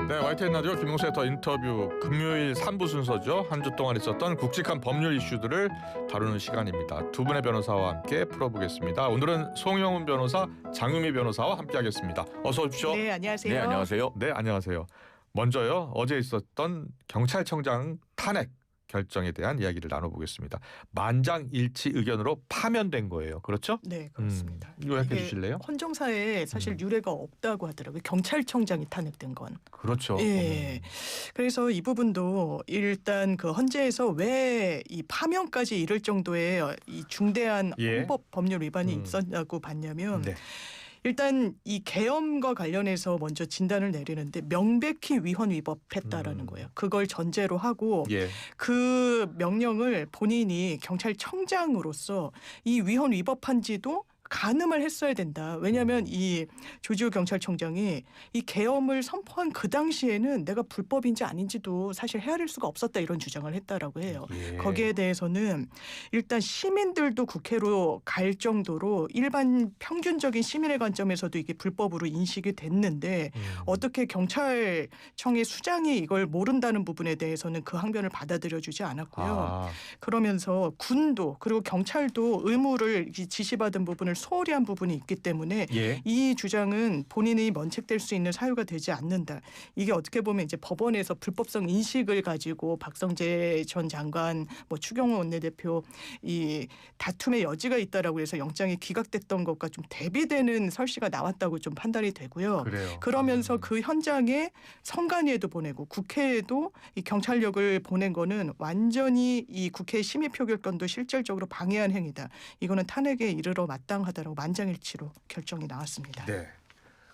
네, YTN 라디오 김용수의 더 인터뷰 금요일 3부 순서죠. 한 주 동안 있었던 굵직한 법률 이슈들을 다루는 시간입니다. 두 분의 변호사와 함께 풀어보겠습니다. 오늘은 송영훈 변호사, 장유미 변호사와 함께하겠습니다. 어서 오십시오. 네, 안녕하세요. 네, 안녕하세요. 네, 안녕하세요. 먼저요, 어제 있었던 경찰청장 탄핵 결정에 대한 이야기를 나눠보겠습니다. 만장일치 의견으로 파면된 거예요. 그렇죠? 네, 그렇습니다. 요약해 이게 주실래요? 헌정사에 사실 유례가 없다고 하더라고요. 경찰청장이 탄핵된 건. 그렇죠. 예. 그래서 이 부분도 일단 그 헌재에서 왜 이 파면까지 이를 정도의 이 중대한 예. 헌법 법률 위반이 있었냐고 봤냐면 네. 일단 이 계엄과 관련해서 먼저 진단을 내리는데 명백히 위헌 위법했다라는 거예요. 그걸 전제로 하고 예. 그 명령을 본인이 경찰청장으로서 이 위헌 위법한지도 가늠을 했어야 된다. 왜냐하면 이 조지호 경찰청장이 이 계엄을 선포한 그 당시에는 내가 불법인지 아닌지도 사실 헤아릴 수가 없었다 이런 주장을 했다라고 해요. 예. 거기에 대해서는 일단 시민들도 국회로 갈 정도로 일반 평균적인 시민의 관점에서도 이게 불법으로 인식이 됐는데 어떻게 경찰청의 수장이 이걸 모른다는 부분에 대해서는 그 항변을 받아들여주지 않았고요. 아, 그러면서 군도 그리고 경찰도 의무를 지시받은 부분을 소홀히 한 부분이 있기 때문에 예. 이 주장은 본인이 면책될 수 있는 사유가 되지 않는다. 이게 어떻게 보면 이제 법원에서 불법성 인식을 가지고 박성재 전 장관, 뭐 추경호 원내대표 이 다툼의 여지가 있다라고 해서 영장이 기각됐던 것과 좀 대비되는 설시가 나왔다고 좀 판단이 되고요. 그래요. 그러면서 그 현장에 선관위에도 보내고 국회에도 이 경찰력을 보낸 거는 완전히 이 국회 심의 표결권도 실질적으로 방해한 행위다. 이거는 탄핵에 이르러 마땅하다라고 만장일치로 결정이 나왔습니다. 네.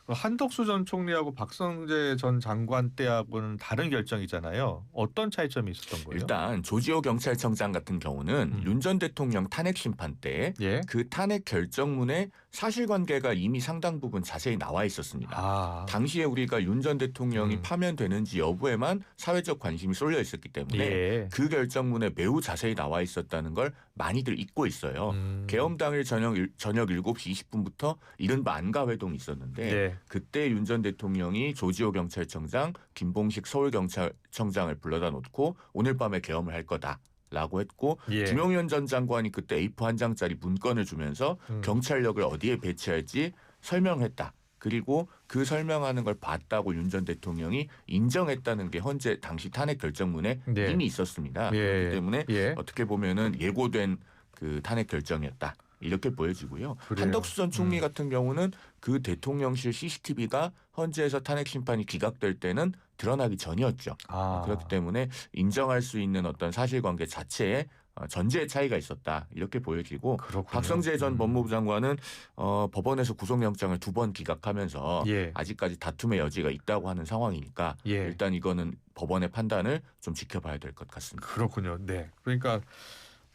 한덕수 전 총리하고 박성재 전 장관 때하고는 다른 결정이잖아요. 어떤 차이점이 있었던 거예요? 일단 조지호 경찰청장 같은 경우는 윤 전 대통령 탄핵 심판 때 예. 그 탄핵 결정문에 사실관계가 이미 상당 부분 자세히 나와 있었습니다. 아, 당시에 우리가 윤 전 대통령이 파면되는지 여부에만 사회적 관심이 쏠려 있었기 때문에 예. 그 결정문에 매우 자세히 나와 있었다는 걸 많이들 잊고 있어요. 계엄 당일 저녁 7시 20분부터 이른바 안가회동이 있었는데 네. 그때 윤 전 대통령이 조지호 경찰청장, 김봉식 서울경찰청장을 불러다 놓고 오늘 밤에 계엄을 할 거다라고 했고 예. 김용현 전 장관이 그때 A4 한 장짜리 문건을 주면서 경찰력을 어디에 배치할지 설명했다. 그리고 그 설명하는 걸 봤다고 윤 전 대통령이 인정했다는 게 현재 당시 탄핵 결정문에 네. 이미 있었습니다. 예. 그렇기 때문에 예. 어떻게 보면은 예고된 그 탄핵 결정이었다. 이렇게 보여지고요. 그래요. 한덕수 전 총리 같은 경우는 그 대통령실 CCTV가 헌재에서 탄핵 심판이 기각될 때는 드러나기 전이었죠. 아. 그렇기 때문에 인정할 수 있는 어떤 사실관계 자체에 전제의 차이가 있었다. 이렇게 보여지고 그렇군요. 박성재 전 법무부 장관은 법원에서 구속영장을 2번 기각하면서 예. 아직까지 다툼의 여지가 있다고 하는 상황이니까 예. 일단 이거는 법원의 판단을 좀 지켜봐야 될 것 같습니다. 그렇군요. 네. 그러니까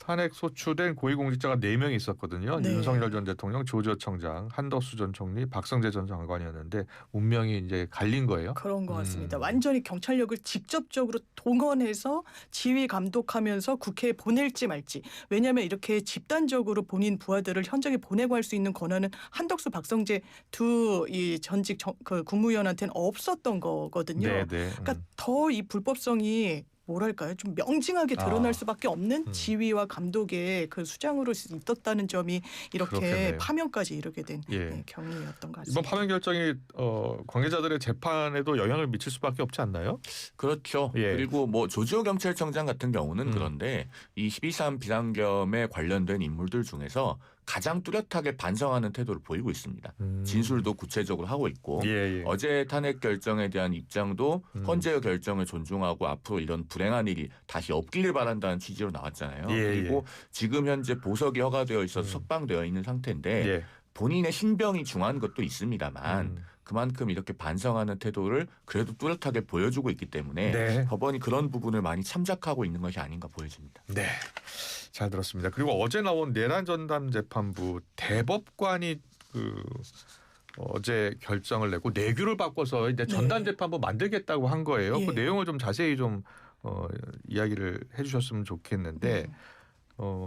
탄핵 소추된 고위공직자가 4명이 있었거든요. 네. 윤석열 전 대통령, 조지호 청장, 한덕수 전 총리, 박성재 전 장관이었는데 운명이 이제 갈린 거예요. 그런 것 같습니다. 완전히 경찰력을 직접적으로 동원해서 지휘 감독하면서 국회에 보낼지 말지. 왜냐하면 이렇게 집단적으로 본인 부하들을 현장에 보내고 할 수 있는 권한은 한덕수, 박성재 두 이 전직 그 국무위원한테는 없었던 거거든요. 네, 네. 그러니까 더 이 불법성이 뭐랄까요? 좀 명징하게 드러날 아. 수밖에 없는 지휘와 감독의 그 수장으로 있었다는 점이 이렇게 그렇겠네요. 파면까지 이르게 된 예. 경위였던 것 이번 같습니다. 파면 결정이 관계자들의 재판에도 영향을 미칠 수밖에 없지 않나요? 그렇죠. 예. 그리고 뭐 조지호 경찰청장 같은 경우는 그런데 이 12.3 비상계엄에 관련된 인물들 중에서 가장 뚜렷하게 반성하는 태도를 보이고 있습니다. 진술도 구체적으로 하고 있고 예, 예. 어제 탄핵 결정에 대한 입장도 헌재의 결정을 존중하고 앞으로 이런 불행한 일이 다시 없기를 바란다는 취지로 나왔잖아요. 예, 그리고 지금 현재 보석이 허가되어 있어서 석방되어 있는 상태인데 예. 본인의 신병이 중한 것도 있습니다만 그만큼 이렇게 반성하는 태도를 그래도 뚜렷하게 보여주고 있기 때문에 네. 법원이 그런 부분을 많이 참작하고 있는 것이 아닌가 보여집니다. 네. 잘 들었습니다. 그리고 어제 나온 내란 전담 재판부 대법관이 어제 결정을 내고 내규를 바꿔서 이제 전담 재판부 만들겠다고 한 거예요. 예. 그 내용을 좀 자세히 좀 이야기를 해주셨으면 좋겠는데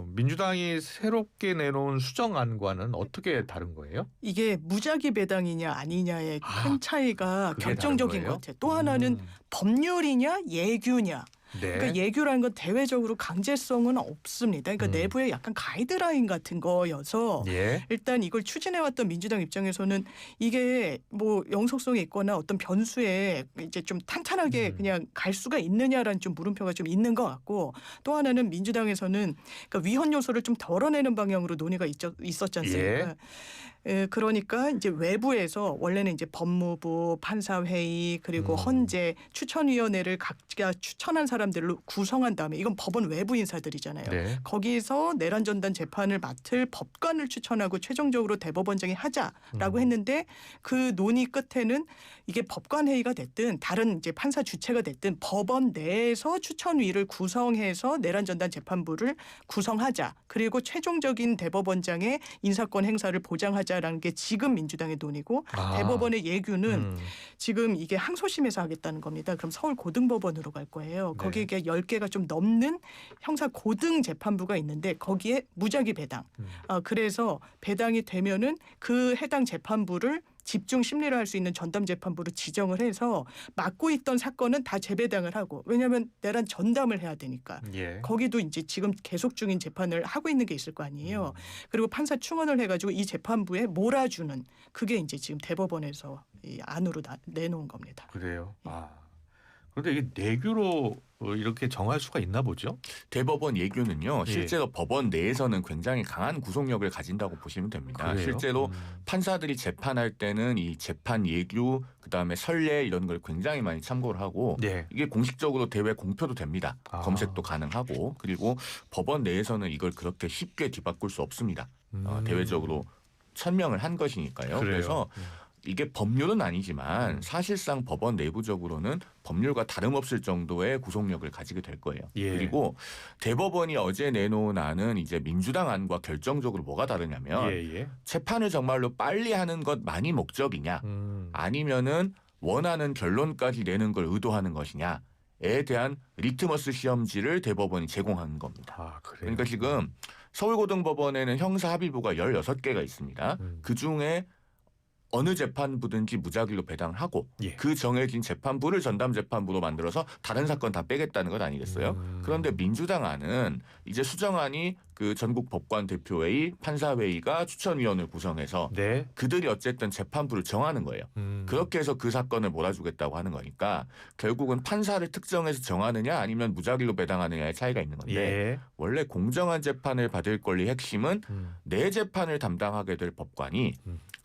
민주당이 새롭게 내놓은 수정안과는 어떻게 다른 거예요? 이게 무작위 배당이냐 아니냐의 큰 차이가 그게 결정적인 다른 거예요? 것 같아요. 또 하나는 법률이냐 예규냐. 네. 그러니까 예규라는 건 대외적으로 강제성은 없습니다. 그러니까 내부에 약간 가이드라인 같은 거여서 예. 일단 이걸 추진해왔던 민주당 입장에서는 이게 뭐 영속성이 있거나 어떤 변수에 이제 좀 탄탄하게 그냥 갈 수가 있느냐라는 좀 물음표가 좀 있는 것 같고, 또 하나는 민주당에서는 그러니까 위헌 요소를 좀 덜어내는 방향으로 논의가 있었지 않습니까? 그러니까 이제 외부에서 원래는 이제 법무부, 판사회의 그리고 헌재 추천위원회를 각자 추천한 사람들로 구성한 다음에, 이건 법원 외부 인사들이잖아요. 네. 거기서 내란 전단 재판을 맡을 법관을 추천하고 최종적으로 대법원장이 하자라고 했는데, 그 논의 끝에는 이게 법관 회의가 됐든 다른 이제 판사 주체가 됐든 법원 내에서 추천위를 구성해서 내란 전단 재판부를 구성하자. 그리고 최종적인 대법원장의 인사권 행사를 보장하자라는 게 지금 민주당의 논의고, 대법원의 예규는 지금 이게 항소심에서 하겠다는 겁니다. 그럼 서울 고등법원으로 갈 거예요. 네. 거기에 10개가 좀 넘는 형사 고등 재판부가 있는데 거기에 무작위 배당. 그래서 배당이 되면은 그 해당 재판부를 집중 심리를 할 수 있는 전담 재판부로 지정을 해서 맡고 있던 사건은 다 재배당을 하고, 왜냐하면 내란 전담을 해야 되니까. 예. 거기도 이제 지금 계속 중인 재판을 하고 있는 게 있을 거 아니에요. 그리고 판사 충원을 해가지고 이 재판부에 몰아주는, 그게 이제 지금 대법원에서 이 안으로 내놓은 겁니다. 그래요. 그런데 이게 내규로 이렇게 정할 수가 있나 보죠? 대법원 예규는요. 예. 실제로 법원 내에서는 굉장히 강한 구속력을 가진다고 보시면 됩니다. 그래요? 실제로 판사들이 재판할 때는 이 재판 예규, 그다음에 선례 이런 걸 굉장히 많이 참고를 하고, 네. 이게 공식적으로 대외 공표도 됩니다. 검색도 가능하고, 그리고 법원 내에서는 이걸 그렇게 쉽게 뒤바꿀 수 없습니다. 대외적으로 천명을 한 것이니까요. 그래요. 그래서 이게 법률은 아니지만 사실상 법원 내부적으로는 법률과 다름없을 정도의 구속력을 가지게 될 거예요. 예. 그리고 대법원이 어제 내놓은 안은 이제 민주당 안과 결정적으로 뭐가 다르냐면, 예. 재판을 정말로 빨리 하는 것만이 목적이냐, 아니면은 원하는 결론까지 내는 걸 의도하는 것이냐에 대한 리트머스 시험지를 대법원이 제공하는 겁니다. 그래요. 그러니까 지금 서울고등법원에는 형사합의부가 16개가 있습니다. 그중에 어느 재판부든지 무작위로 배당을 하고, 예. 그 정해진 재판부를 전담 재판부로 만들어서 다른 사건 다 빼겠다는 것 아니겠어요? 그런데 민주당 안은 이제 수정안이 그 전국 법관 대표회의, 판사회의가 추천위원을 구성해서 네. 그들이 어쨌든 재판부를 정하는 거예요. 그렇게 해서 그 사건을 몰아주겠다고 하는 거니까 결국은 판사를 특정해서 정하느냐 아니면 무작위로 배당하느냐의 차이가 있는 건데, 예. 원래 공정한 재판을 받을 권리 핵심은 내 재판을 담당하게 될 법관이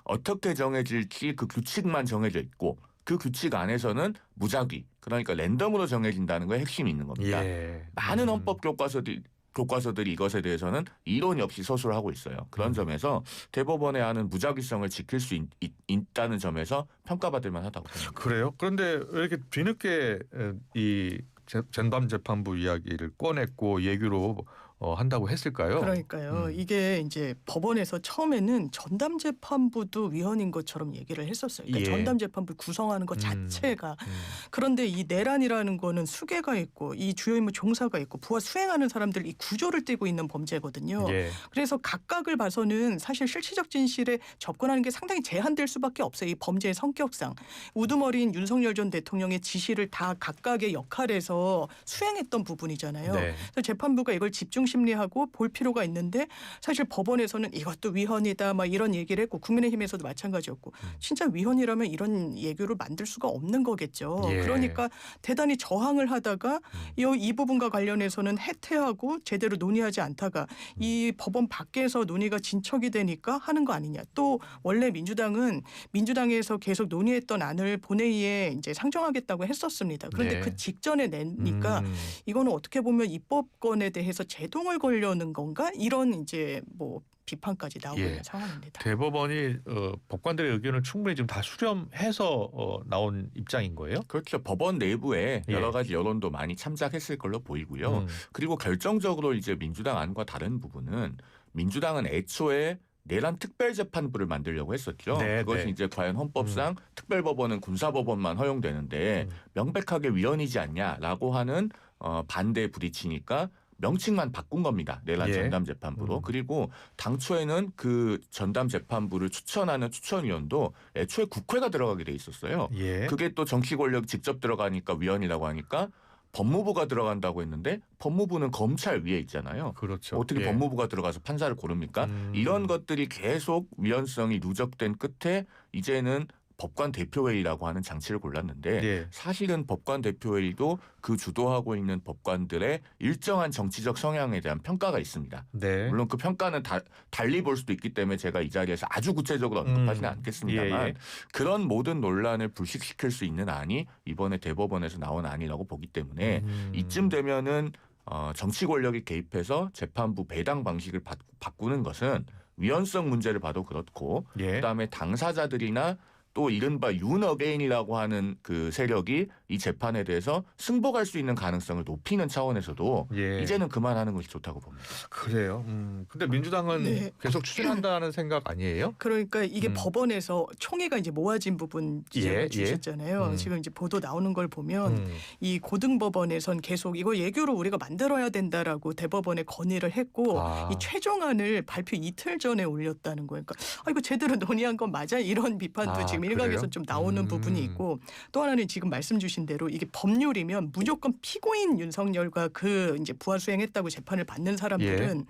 어떻게 정해질지 그 규칙만 정해져 있고, 그 규칙 안에서는 무작위, 그러니까 랜덤으로 정해진다는 거에 핵심이 있는 겁니다. 예. 많은 헌법 교과서들이 이것에 대해서는 이론이 없이 서술을 하고 있어요. 그런 점에서 대법원의 안은 무작위성을 지킬 수 있다는 점에서 평가받을 만하다고 봅니다. 그래요? 그런데 왜 이렇게 뒤늦게 이 전담 재판부 이야기를 꺼냈고 예규로 한다고 했을까요? 그러니까요. 이게 이제 법원에서 처음에는 전담 재판부도 위헌인 것처럼 얘기를 했었어요. 그러니까 예. 전담 재판부 구성하는 것 자체가. 그런데 이 내란이라는 거는 수괴가 있고 이 주요 임무 종사가 있고 부하 수행하는 사람들 이 구조를 띠고 있는 범죄거든요. 예. 그래서 각각을 봐서는 사실 실체적 진실에 접근하는 게 상당히 제한될 수밖에 없어요. 이 범죄의 성격상. 우두머리인 윤석열 전 대통령의 지시를 다 각각의 역할에서 수행했던 부분이잖아요. 네. 그래서 재판부가 이걸 집중 심리하고 볼 필요가 있는데, 사실 법원에서는 이것도 위헌이다 막 이런 얘기를 했고, 국민의힘에서도 마찬가지였고, 진짜 위헌이라면 이런 예규를 만들 수가 없는 거겠죠. 예. 그러니까 대단히 저항을 하다가 이 부분과 관련해서는 해태하고 제대로 논의하지 않다가 이 법원 밖에서 논의가 진척이 되니까 하는 거 아니냐. 또 원래 민주당에서 계속 논의했던 안을 본회의에 이제 상정하겠다고 했었습니다. 그런데 네. 그 직전에 내니까 이거는 어떻게 보면 입법권에 대해서 제동을 걸려는 건가? 이런 이제 뭐 비판까지 나오고 있는 상황입니다. 대법원이 법관들의 의견을 충분히 지금 다 수렴해서 나온 입장인 거예요? 그렇죠. 법원 내부에 예. 여러 가지 여론도 많이 참작했을 걸로 보이고요. 그리고 결정적으로 이제 민주당 안과 다른 부분은, 민주당은 애초에 내란 특별재판부를 만들려고 했었죠. 네, 그것이 네. 이제 과연 헌법상 특별법원은 군사법원만 허용되는데 명백하게 위헌이지 않냐라고 하는 반대에 부딪히니까 명칭만 바꾼 겁니다. 내란 예. 전담재판부로. 그리고 당초에는 그 전담재판부를 추천하는 추천위원도 애초에 국회가 들어가게 돼 있었어요. 예. 그게 또 정치 권력이 직접 들어가니까 위원이라고 하니까 법무부가 들어간다고 했는데 법무부는 검찰 위에 있잖아요. 그렇죠. 어떻게 예. 법무부가 들어가서 판사를 고릅니까? 이런 것들이 계속 위헌성이 누적된 끝에 이제는 법관 대표회의라고 하는 장치를 골랐는데 예. 사실은 법관 대표회의도 그 주도하고 있는 법관들의 일정한 정치적 성향에 대한 평가가 있습니다. 네. 물론 그 평가는 달리 볼 수도 있기 때문에 제가 이 자리에서 아주 구체적으로 언급하지는 않겠습니다만 예, 예. 그런 모든 논란을 불식시킬 수 있는 안이 이번에 대법원에서 나온 안이라고 보기 때문에 이쯤 되면은 정치 권력이 개입해서 재판부 배당 방식을 바꾸는 것은 위헌성 문제를 봐도 그렇고 예. 그다음에 당사자들이나 또 이른바 윤어게인이라고 하는 그 세력이 이 재판에 대해서 승복할 수 있는 가능성을 높이는 차원에서도 예. 이제는 그만하는 것이 좋다고 봅니다. 그래요. 근데 민주당은 네. 계속 추진한다는 생각 아니에요? 그러니까 이게 법원에서 총의가 이제 모아진 부분 지적을 예, 주셨잖아요. 예. 지금 이제 보도 나오는 걸 보면 음. 이 고등법원에선 계속 이거 예규로 우리가 만들어야 된다라고 대법원에 건의를 했고 이 최종안을 발표 이틀 전에 올렸다는 거예요. 그러니까 이거 제대로 논의한 건 맞아? 이런 비판도 지금 일각에서 그래요? 좀 나오는 부분이 있고 또 하나는 지금 말씀 주신 대로 이게 법률이면 무조건 피고인 윤석열과 그 이제 부하 수행했다고 재판을 받는 사람들은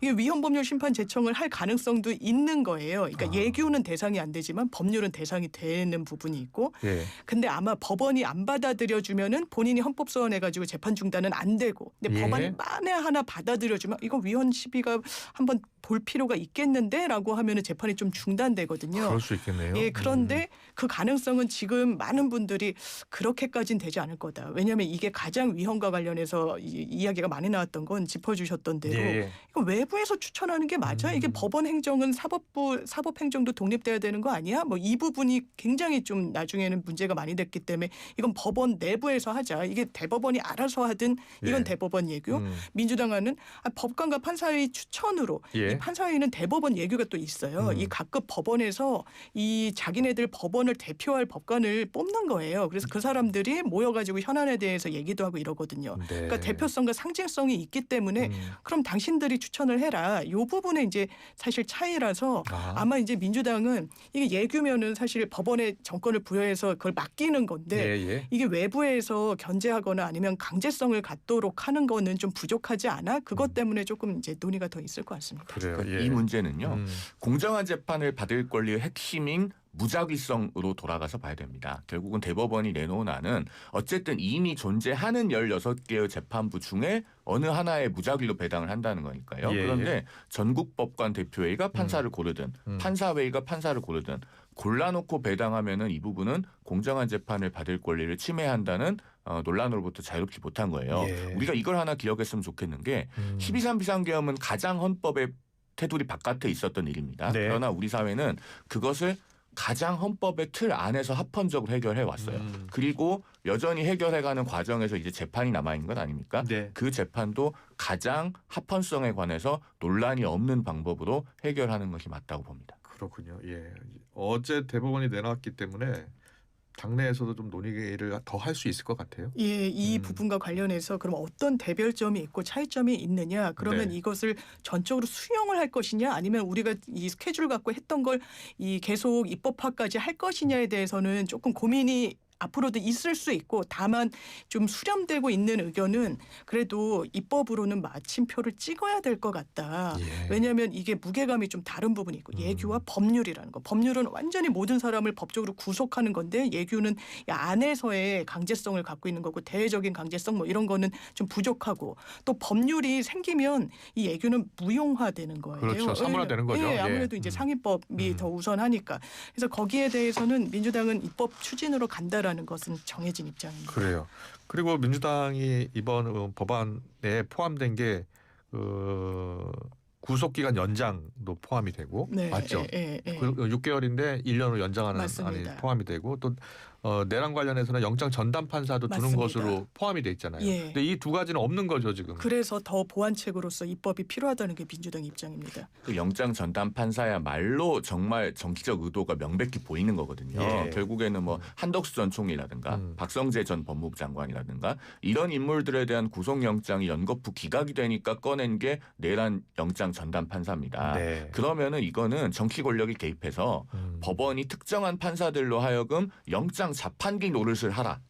이게 위헌법률 심판 제청을 할 가능성도 있는 거예요. 그러니까 예규는 대상이 안 되지만 법률은 대상이 되는 부분이 있고 예. 근데 아마 법원이 안 받아들여 주면은 본인이 헌법 소원해 가지고 재판 중단은 안 되고 근데 예. 법안이 만에 하나 받아들여 주면 이거 위헌 시비가 한번 볼 필요가 있겠는데라고 하면은 재판이 좀 중단되거든요. 그럴 수 있겠네요. 예, 그런데 그 가능성은 지금 많은 분들이 그렇게까지는 되지 않을 거다. 왜냐하면 이게 가장 위헌과 관련해서 이야기가 많이 나왔던 건 짚어주셨던 대로 예. 이거 외부에서 추천하는 게 맞아? 이게 법원 행정은 사법부 사법행정도 독립돼야 되는 거 아니야? 뭐 이 부분이 굉장히 좀 나중에는 문제가 많이 됐기 때문에 이건 법원 내부에서 하자. 이게 대법원이 알아서 하든 이건 예. 대법원 예규. 민주당은 법관과 판사의 추천으로 예. 이 판사회의는 대법원 예규가 또 있어요. 이 각급 법원에서 이 자기네들 법원을 대표할 법관을 뽑는 거예요. 그래서 그 사람들이 모여가지고 현안에 대해서 얘기도 하고 이러거든요. 네. 그러니까 대표성과 상징성이 있기 때문에 그럼 당신들이 추천을 해라. 이 부분에 이제 사실 차이라서 아마 이제 민주당은 이게 예규면은 사실 법원에 정권을 부여해서 그걸 맡기는 건데 예. 이게 외부에서 견제하거나 아니면 강제성을 갖도록 하는 거는 좀 부족하지 않아? 그것 때문에 조금 이제 논의가 더 있을 것 같습니다. 그래요. 그러니까 예. 이 문제는요. 공정한 재판을 받을 권리의 핵심인 무작위성으로 돌아가서 봐야 됩니다. 결국은 대법원이 내놓은 안은 어쨌든 이미 존재하는 16개의 재판부 중에 어느 하나에 무작위로 배당을 한다는 거니까요. 예, 그런데 전국법관 대표회의가 판사를 고르든 판사회의가 판사를 고르든 골라놓고 배당하면은 이 부분은 공정한 재판을 받을 권리를 침해한다는 논란으로부터 자유롭지 못한 거예요. 예. 우리가 이걸 하나 기억했으면 좋겠는 게 12.3 비상계엄은 가장 헌법의 테두리 바깥에 있었던 일입니다. 네. 그러나 우리 사회는 그것을 가장 헌법의 틀 안에서 합헌적으로 해결해 왔어요. 그리고 여전히 해결해가는 과정에서 이제 재판이 남아있는 것 아닙니까? 네. 그 재판도 가장 합헌성에 관해서 논란이 없는 방법으로 해결하는 것이 맞다고 봅니다. 그렇군요. 예. 어제 대법원이 내놨기 때문에 당내에서도 좀 논의를 더 할 수 있을 것 같아요. 예, 이 부분과 관련해서 그럼 어떤 대별점이 있고 차이점이 있느냐? 그러면 네. 이것을 전적으로 수용을 할 것이냐? 아니면 우리가 이 스케줄 갖고 했던 걸 이 계속 입법화까지 할 것이냐에 대해서는 조금 고민이 앞으로도 있을 수 있고 다만 좀 수렴되고 있는 의견은 그래도 입법으로는 마침표를 찍어야 될 것 같다. 예. 왜냐하면 이게 무게감이 좀 다른 부분이 있고 예규와 법률이라는 거. 법률은 완전히 모든 사람을 법적으로 구속하는 건데 예규는 이 안에서의 강제성을 갖고 있는 거고 대외적인 강제성 뭐 이런 거는 좀 부족하고 또 법률이 생기면 이 예규는 무용화되는 거예요. 그렇죠. 사문화되는 거죠. 예, 예. 아무래도 이제 상위법이 더 우선하니까. 그래서 거기에 대해서는 민주당은 입법 추진으로 간다라는 것은 정해진 입장입니다. 그래요. 그리고 민주당이 이번 법안에 포함된 게 구속 기간 연장도 포함이 되고 네, 맞죠? 예, 예. 6개월인데 1년으로 연장하는 맞습니다. 안이 포함이 되고 또 내란 관련해서는 영장 전담 판사도 두는 맞습니다. 것으로 포함이 돼 있잖아요. 예. 근데 이 두 가지는 없는 거죠 지금. 그래서 더 보완책으로서 입법이 필요하다는 게 민주당 입장입니다. 그 영장 전담 판사야말로 정말 정치적 의도가 명백히 보이는 거거든요. 예. 결국에는 뭐 한덕수 전 총리라든가 박성재 전 법무부 장관이라든가 이런 인물들에 대한 구속영장이 연거푸 기각이 되니까 꺼낸 게 내란 영장 전담 판사입니다. 네. 그러면은 이거는 정치 권력이 개입해서 법원이 특정한 판사들로 하여금 영장 자판기 노릇을 하라.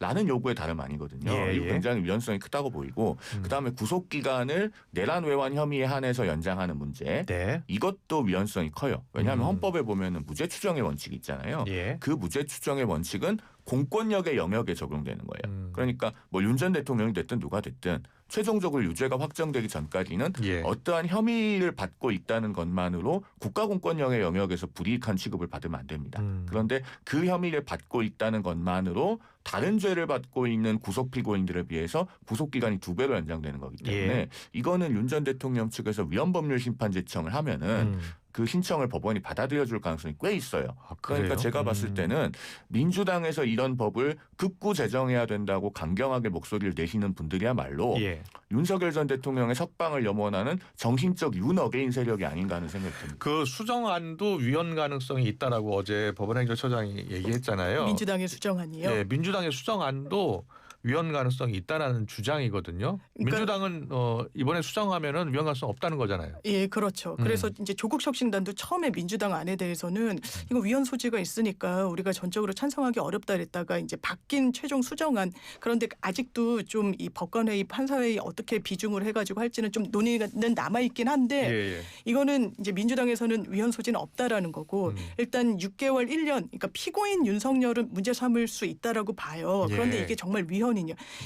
라는 요구에 다름 아니거든요. 예, 이거 예. 굉장히 위헌성이 크다고 보이고 그다음에 구속 기간을 내란 외환 혐의에 한해서 연장하는 문제 네. 이것도 위헌성이 커요. 왜냐하면 헌법에 보면은 무죄 추정의 원칙이 있잖아요. 예. 그 무죄 추정의 원칙은 공권력의 영역에 적용되는 거예요. 그러니까 뭐 윤 전 대통령이 됐든 누가 됐든 최종적으로 유죄가 확정되기 전까지는 예. 어떠한 혐의를 받고 있다는 것만으로 국가공권력의 영역에서 불이익한 취급을 받으면 안 됩니다. 그런데 그 혐의를 받고 있다는 것만으로 다른 죄를 받고 있는 구속 피고인들에 비해서 구속 기간이 2배로 연장되는 거기 때문에 예. 이거는 윤 전 대통령 측에서 위헌법률 심판 제청을 하면은 그 신청을 법원이 받아들여줄 가능성이 꽤 있어요. 아, 그러니까 그래요? 제가 봤을 때는 민주당에서 이런 법을 극구 제정해야 된다고 강경하게 목소리를 내시는 분들이야말로 예. 윤석열 전 대통령의 석방을 염원하는 정신적 윤어게인 세력이 아닌가 하는 생각이 듭니다. 그 수정안도 위헌 가능성이 있다라고 어제 법원행정처장이 얘기했잖아요. 민주당의 수정안이요. 예, 민주당의 수정안도 위헌 가능성이 있다라는 주장이거든요. 그러니까 민주당은 이번에 수정하면은 위헌 가능성 없다는 거잖아요. 예, 그렇죠. 그래서 이제 조국혁신단도 처음에 민주당 안에 대해서는 이거 위헌 소지가 있으니까 우리가 전적으로 찬성하기 어렵다 그랬다가 이제 바뀐 최종 수정안 그런데 아직도 좀 이 법관회의 판사회의 어떻게 비중을 해가지고 할지는 좀 논의는 남아 있긴 한데 예, 예. 이거는 이제 민주당에서는 위헌 소지는 없다라는 거고 일단 6개월 1년 그러니까 피고인 윤석열은 문제 삼을 수 있다라고 봐요. 그런데 예. 이게 정말 위헌이냐?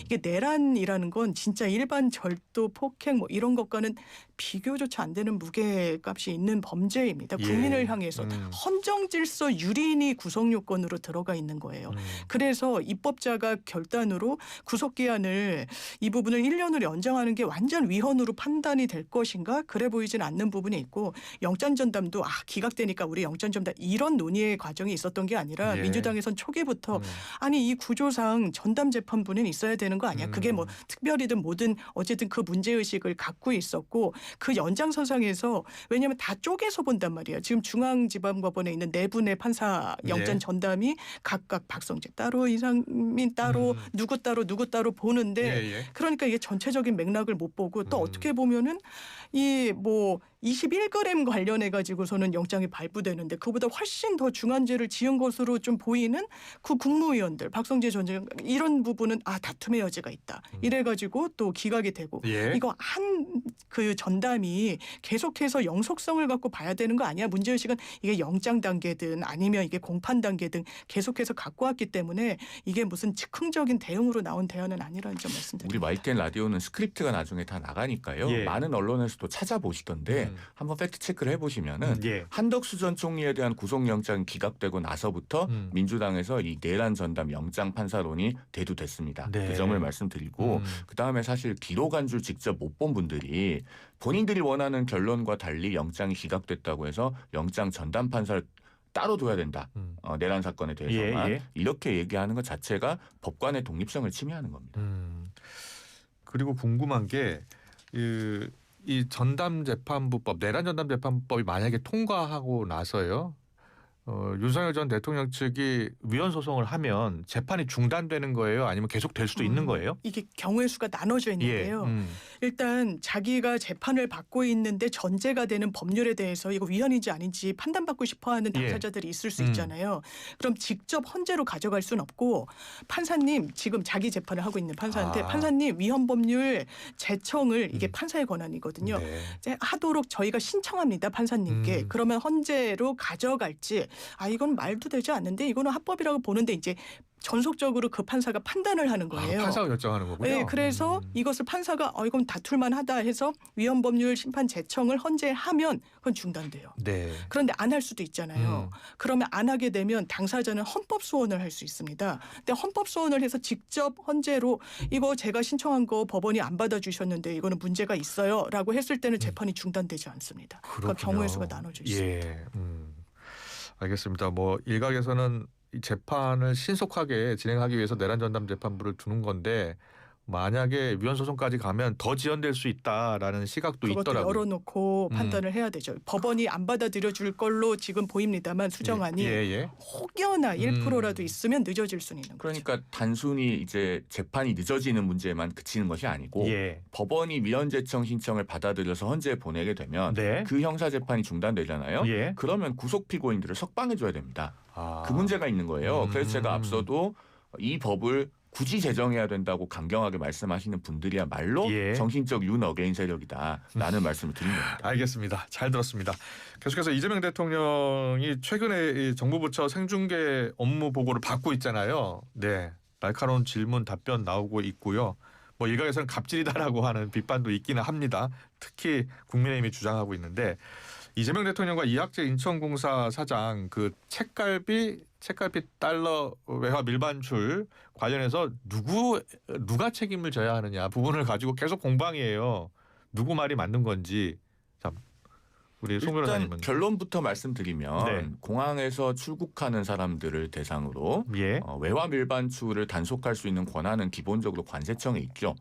이게 내란이라는 건 진짜 일반 절도, 폭행 뭐 이런 것과는 비교조차 안 되는 무게값이 있는 범죄입니다. 예. 국민을 향해서 헌정질서 유린이 구속요건으로 들어가 있는 거예요. 그래서 입법자가 결단으로 구속기한을 이 부분을 1년으로 연장하는 게 완전 위헌으로 판단이 될 것인가? 그래 보이진 않는 부분이 있고 영장전담도 기각되니까 우리 영장전담 이런 논의의 과정이 있었던 게 아니라 예. 민주당에선 초기부터 아니 이 구조상 전담 재판부는 있어야 되는 거 아니야? 그게 뭐 특별히든 뭐든 어쨌든 그 문제의식을 갖고 있었고 그 연장선상에서 왜냐하면 다 쪼개서 본단 말이야. 지금 중앙지방법원에 있는 4분의 판사 영장 예. 전담이 각각 박성재 따로 이상민 따로 누구 따로 보는데 예, 예. 그러니까 이게 전체적인 맥락을 못 보고 또 어떻게 보면은 이 뭐 21g 관련해 가지고서는 영장이 발부되는데 그보다 훨씬 더 중한 죄를 지은 것으로 좀 보이는 그 국무위원들 박성재 전 장관 이런 부분은 다툼의 여지가 있다. 이래 가지고 또 기각이 되고 예. 이거 한 그 전담이 계속해서 영속성을 갖고 봐야 되는 거 아니야? 문제의식은 이게 영장 단계든 아니면 이게 공판 단계든 계속해서 갖고 왔기 때문에 이게 무슨 즉흥적인 대응으로 나온 대안은 아니라는 점 말씀드립니다. 우리 마이텐 라디오는 스크립트가 나중에 다 나가니까요. 예. 많은 언론에서도 찾아보시던데 한번 팩트 체크를 해보시면은 예. 한덕수 전 총리에 대한 구속영장이 기각되고 나서부터 민주당에서 이 내란 전담 영장 판사론이 대두됐습니다. 네. 그 점을 말씀드리고 그다음에 사실 기록 한 줄 직접 못 본 분들이 본인들이 원하는 결론과 달리 영장이 기각됐다고 해서 영장 전담 판사를 따로 둬야 된다. 내란 사건에 대해서만 예, 예. 이렇게 얘기하는 것 자체가 법관의 독립성을 침해하는 겁니다. 그리고 궁금한 게 이 전담재판부법, 내란 전담재판법이 만약에 통과하고 나서요. 윤석열 전 대통령 측이 위헌 소송을 하면 재판이 중단되는 거예요? 아니면 계속 될 수도 있는 거예요? 이게 경우의 수가 나눠져 있는데요. 일단 자기가 재판을 받고 있는데 전제가 되는 법률에 대해서 이거 위헌인지 아닌지 판단받고 싶어하는 당사자들이 있을 수 있잖아요. 그럼 직접 헌재로 가져갈 수는 없고 판사님 지금 자기 재판을 하고 있는 판사한테 판사님 위헌 법률 제청을 이게 판사의 권한이거든요. 네. 이제 하도록 저희가 신청합니다. 판사님께. 그러면 헌재로 가져갈지 이건 말도 되지 않는데 이거는 합법이라고 보는데 이제 전속적으로 그 판사가 판단을 하는 거예요. 판사가 결정하는 거군요. 네, 그래서 이것을 판사가 이건 다툴만하다 해서 위헌법률 심판 제청을 헌재하면 그건 중단돼요. 네. 그런데 안 할 수도 있잖아요. 그러면 안 하게 되면 당사자는 헌법 소원을 할 수 있습니다. 근데 헌법 소원을 해서 직접 헌재로 이거 제가 신청한 거 법원이 안 받아주셨는데 이거는 문제가 있어요라고 했을 때는 재판이 중단되지 않습니다. 그러니까 경우의 수가 나눠져 있습니다. 예. 알겠습니다. 뭐 일각에서는 이 재판을 신속하게 진행하기 위해서 내란 전담 재판부를 두는 건데 만약에 위헌 소송까지 가면 더 지연될 수 있다라는 시각도 그것도 있더라고요. 열어놓고 판단을 해야 되죠. 법원이 안 받아들여 줄 걸로 지금 보입니다만 수정안이 혹여나 1%라도 있으면 늦어질 수는 있는 거죠. 그러니까 단순히 이제 재판이 늦어지는 문제만 그치는 것이 아니고 법원이 위헌재청 신청을 받아들여서 헌재에 보내게 되면 그 형사 재판이 중단되잖아요. 그러면 구속 피고인들을 석방해 줘야 됩니다. 그 문제가 있는 거예요. 그래서 제가 앞서도 이 법을 굳이 제정해야 된다고 강경하게 말씀하시는 분들이야말로 정신적 윤어게인 세력이다라는 말씀을 드립니다. 알겠습니다. 잘 들었습니다. 계속해서 이재명 대통령이 최근에 이 정부 부처 생중계 업무 보고를 받고 있잖아요. 네, 날카로운 질문 답변 나오고 있고요. 뭐 일각에서는 갑질이다라고 하는 비판도 있기는 합니다. 특히 국민의힘이 주장하고 있는데 이재명 대통령과 이학재 인천공사 사장 그 책갈피 달러 외화 밀반출 관련해서 누가 책임을 져야 하느냐 부분을 가지고 계속 공방이에요. 누구 말이 맞는 건지. 참 우리 송 변호사님은 일단 결론부터 말씀드리면 공항에서 출국하는 사람들을 대상으로 외화 밀반출을 단속할 수 있는 권한은 기본적으로 관세청에 있죠.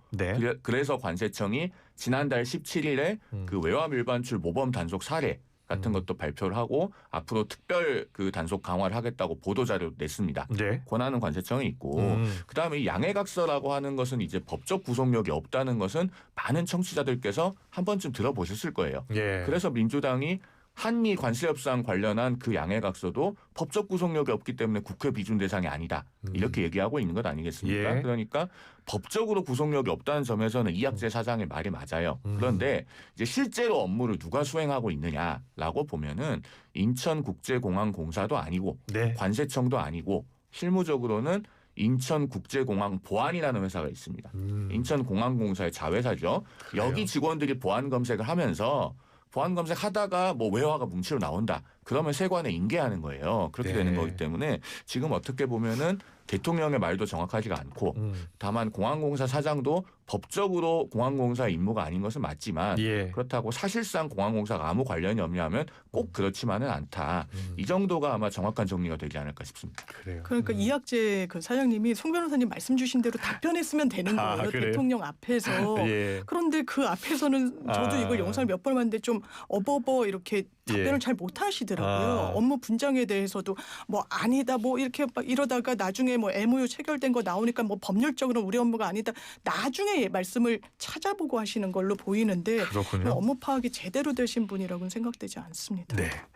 그래서 관세청이 지난달 17일에 그 외화 밀반출 모범 단속 사례 같은 것도 발표를 하고 앞으로 특별 그 단속 강화를 하겠다고 보도자료 냈습니다. 권한은 관세청에 있고 그다음에 이 양해각서라고 하는 것은 이제 법적 구속력이 없다는 것은 많은 청취자들께서 한 번쯤 들어보셨을 거예요. 그래서 민주당이 한미 관세 협상 관련한 그 양해각서도 법적 구속력이 없기 때문에 국회 비준 대상이 아니다. 이렇게 얘기하고 있는 것 아니겠습니까? 그러니까 법적으로 구속력이 없다는 점에서는 이학재 사장의 말이 맞아요. 그런데 이제 실제로 업무를 누가 수행하고 있느냐라고 보면은 인천국제공항공사도 아니고 관세청도 아니고 실무적으로는 인천국제공항 보안이라는 회사가 있습니다. 인천공항공사의 자회사죠. 여기 직원들이 보안 검색을 하면서 보안 검색하다가 뭐 외화가 뭉치로 나온다. 그러면 세관에 인계하는 거예요. 그렇게 되는 거기 때문에 지금 어떻게 보면은 대통령의 말도 정확하지가 않고 다만 공항공사 사장도 법적으로 공항공사 임무가 아닌 것은 맞지만 그렇다고 사실상 공항공사가 아무 관련이 없냐면 꼭 그렇지만은 않다. 이 정도가 아마 정확한 정리가 되지 않을까 싶습니다. 그러니까 이학재 그 사장님이 송 변호사님 말씀 주신 대로 답변했으면 되는 거예요. 대통령 앞에서. 그런데 그 앞에서는 저도 이걸 영상을 몇 번 봤는데 좀 어버버 이렇게 답변을 잘 못하시더라고요. 업무 분장에 대해서도 뭐 아니다 뭐 이렇게 막 이러다가 나중에 뭐 MOU 체결된 거 나오니까 뭐 법률적으로 우리 업무가 아니다. 나중에 말씀을 찾아보고 하시는 걸로 보이는데 업무 파악이 제대로 되신 분이라고는 생각되지 않습니다.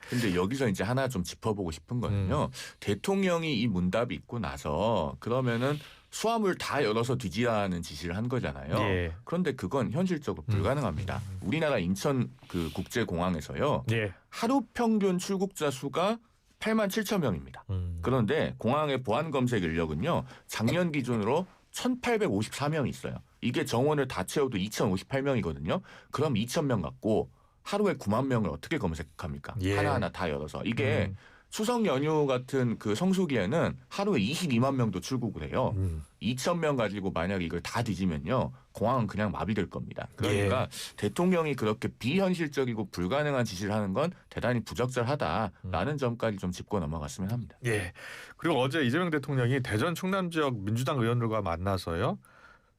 근데 여기서 이제 하나 좀 짚어보고 싶은 거는요. 대통령이 이 문답이 있고 나서 그러면은 수화물 다 열어서 뒤지라는 지시를 한 거잖아요. 그런데 그건 현실적으로 불가능합니다. 우리나라 인천 그 국제공항에서요. 하루 평균 출국자 수가 8만 7천 명입니다. 그런데 공항의 보안 검색 인력은요. 작년 기준으로 1,854명이 있어요. 이게 정원을 다 채워도 2,058명이거든요. 그럼 2,000명 갖고 하루에 9만 명을 어떻게 검색합니까? 하나하나 다 열어서. 이게 추석 연휴 같은 그 성수기에는 하루에 22만 명도 출국을 해요. 2,000명 가지고 만약에 이걸 다 뒤지면요. 공항은 그냥 마비될 겁니다. 그러니까 대통령이 그렇게 비현실적이고 불가능한 지시를 하는 건 대단히 부적절하다라는 점까지 좀 짚고 넘어갔으면 합니다. 그리고 어제 이재명 대통령이 대전 충남 지역 민주당 의원들과 만나서요.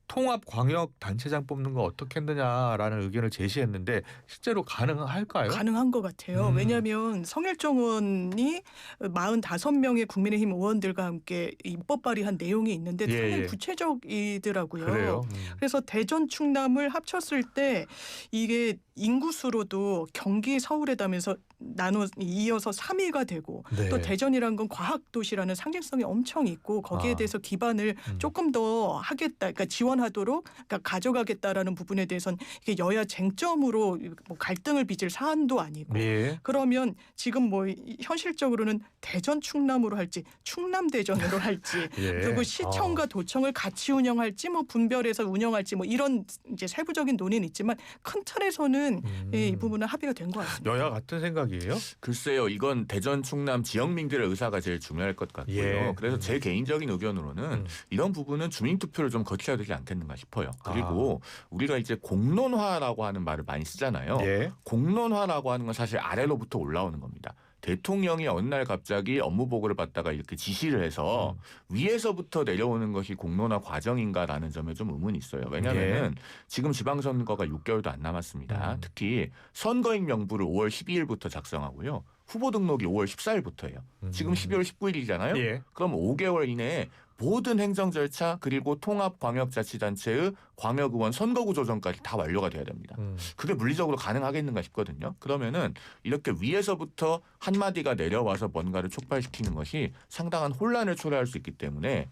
통합 광역 단체장 뽑는 거 어떻게 했느냐라는 의견을 제시했는데 실제로 가능할까요? 가능한 것 같아요. 왜냐하면 성일정 의원이 45명의 국민의힘 의원들과 함께 입법 발의한 내용이 있는데 상당히 구체적이더라고요. 그래서 대전 충남을 합쳤을 때 이게 인구수로도 경기 서울에다면서 나눠 이어서 3위가 되고 네. 또 대전이라는 건 과학 도시라는 상징성이 엄청 있고 거기에 대해서 기반을 조금 더 하겠다, 그러니까 지원하도록, 그러니까 가져가겠다라는 부분에 대해서는 이게 여야 쟁점으로 뭐 갈등을 빚을 사안도 아니고. 예. 그러면 지금 뭐 현실적으로는 대전 충남으로 할지 충남 대전으로 할지 예. 그리고 시청과 도청을 같이 운영할지 뭐 분별해서 운영할지 뭐 이런 이제 세부적인 논의는 있지만 큰 틀에서는 예, 이 부분은 합의가 된 것 같습니다. 여야 같은 생각이에요? 글쎄요, 이건 대전, 충남 지역민들의 의사가 제일 중요할 것 같고요. 예. 그래서 제 개인적인 의견으로는 이런 부분은 주민투표를 좀 거쳐야 되지 않겠는가 싶어요. 그리고 우리가 이제 공론화라고 하는 말을 많이 쓰잖아요. 예. 공론화라고 하는 건 사실 아래로부터 올라오는 겁니다. 대통령이 어느 날 갑자기 업무 보고를 받다가 이렇게 지시를 해서 위에서부터 내려오는 것이 공론화 과정인가라는 점에 좀 의문이 있어요. 왜냐하면 지금 지방선거가 6개월도 안 남았습니다. 특히 선거인 명부를 5월 12일부터 작성하고요. 후보 등록이 5월 14일부터예요. 지금 12월 19일이잖아요. 예. 그럼 5개월 이내에 모든 행정 절차 그리고 통합광역자치단체의 광역의원 선거구 조정까지 다 완료가 돼야 됩니다. 그게 물리적으로 가능하겠는가 싶거든요. 그러면은 이렇게 위에서부터 한마디가 내려와서 뭔가를 촉발시키는 것이 상당한 혼란을 초래할 수 있기 때문에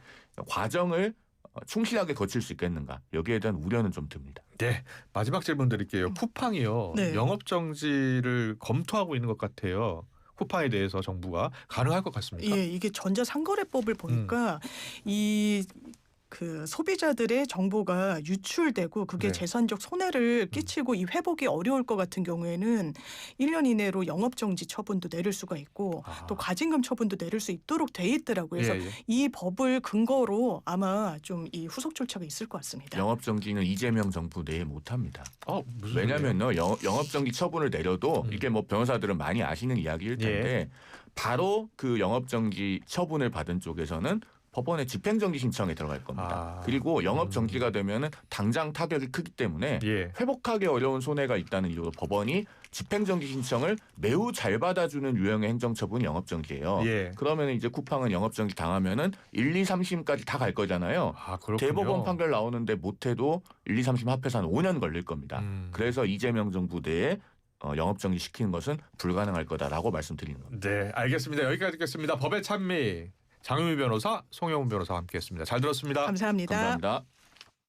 과정을 충실하게 거칠 수 있겠는가, 여기에 대한 우려는 좀 듭니다. 네. 마지막 질문 드릴게요. 쿠팡이요. 네. 영업 정지를 검토하고 있는 것 같아요. 쿠팡에 대해서 정부가 가능할 것 같습니까? 예, 이게 전자상거래법을 보니까 이 그 소비자들의 정보가 유출되고 그게 네. 재산적 손해를 끼치고 이 회복이 어려울 것 같은 경우에는 1년 이내로 영업정지 처분도 내릴 수가 있고 또 과징금 처분도 내릴 수 있도록 돼 있더라고요. 그래서 예, 예. 이 법을 근거로 아마 좀 이 후속 절차가 있을 것 같습니다. 영업정지는 이재명 정부 내에 못합니다. 무슨 왜냐하면요, 영업정지 처분을 내려도 이게 뭐 변호사들은 많이 아시는 이야기일 텐데 바로 그 영업정지 처분을 받은 쪽에서는 법원에 집행정지 신청에 들어갈 겁니다. 그리고 영업정지가 되면은 당장 타격이 크기 때문에 예. 회복하기 어려운 손해가 있다는 이유로 법원이 집행정지 신청을 매우 잘 받아주는 유형의 행정처분이 영업정지예요. 예. 그러면 이제 쿠팡은 영업정지 당하면은 1, 2, 3심까지 다 갈 거잖아요. 그렇군요. 대법원 판결 나오는데 못해도 1, 2, 3심 합해서 한 5년 걸릴 겁니다. 그래서 이재명 정부 내에 영업정지 시키는 것은 불가능할 거다라고 말씀드리는 겁니다. 네, 알겠습니다. 여기까지 듣겠습니다. 법의 찬미 장유미 변호사, 송영훈 변호사와 함께했습니다. 잘 들었습니다. 감사합니다. 감사합니다.